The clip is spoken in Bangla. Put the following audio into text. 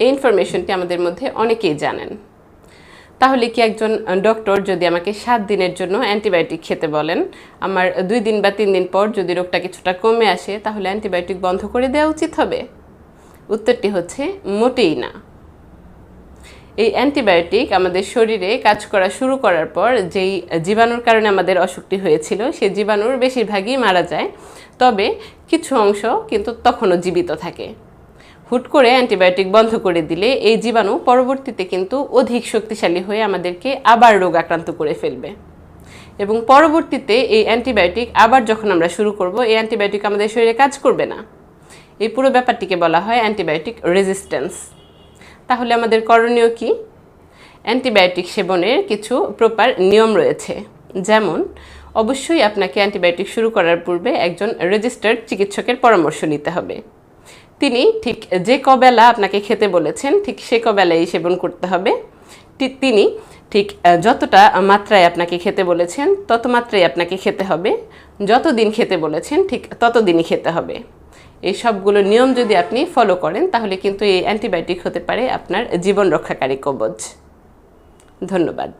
এই ইনফরমেশনটি আমাদের মধ্যে অনেকেই জানেন। তাহলে কি একজন ডক্টর যদি আমাকে 7 দিনের জন্য অ্যান্টিবায়োটিক খেতে বলেন, আমার 2 দিন বা 3 দিন পর যদি রোগটা কিছুটা কমে আসে, তাহলে অ্যান্টিবায়োটিক বন্ধ করে দেওয়া উচিত হবে? উত্তরটি হচ্ছে মোটেই না। এই অ্যান্টিবায়োটিক আমাদের শরীরে কাজ করা শুরু করার পর যেই জীবাণুর কারণে আমাদের অসুখটি হয়েছিল, সেই জীবাণুর বেশিরভাগই মারা যায়, তবে কিছু অংশ কিন্তু তখনও জীবিত থাকে। হুট করে অ্যান্টিবায়োটিক বন্ধ করে দিলে এই জীবাণু পরবর্তীতে কিন্তু অধিক শক্তিশালী হয়ে আমাদেরকে আবার রোগ আক্রান্ত করে ফেলবে, এবং পরবর্তীতে এই অ্যান্টিবায়োটিক আবার যখন আমরা শুরু করব, এই অ্যান্টিবায়োটিক আমাদের শরীরে কাজ করবে না। এই পুরো ব্যাপারটিকে বলা হয় অ্যান্টিবায়োটিক রেজিস্ট্যান্স। তাহলে আমাদের করণীয় কি? অ্যান্টিবায়োটিক সেবনের কিছু প্রপার নিয়ম রয়েছে, যেমন অবশ্যই আপনাকে অ্যান্টিবায়োটিক শুরু করার পূর্বে একজন রেজিস্টার্ড চিকিৎসকের পরামর্শ নিতে হবে। তিনি ঠিক যে কবেলা আপনাকে খেতে বলেছেন, ঠিক সে কবেলাই সেবন করতে হবে। তিনি ঠিক যতটা মাত্রায় আপনাকে খেতে বলেছেন তত মাত্রায় আপনাকে খেতে হবে। যতদিন খেতে বলেছেন ঠিক ততদিনই খেতে হবে। এই সবগুলো নিয়ম যদি আপনি ফলো করেন, তাহলে কিন্তু এই অ্যান্টিবায়োটিক হতে পারে আপনার জীবন রক্ষাকারী কবচ। ধন্যবাদ।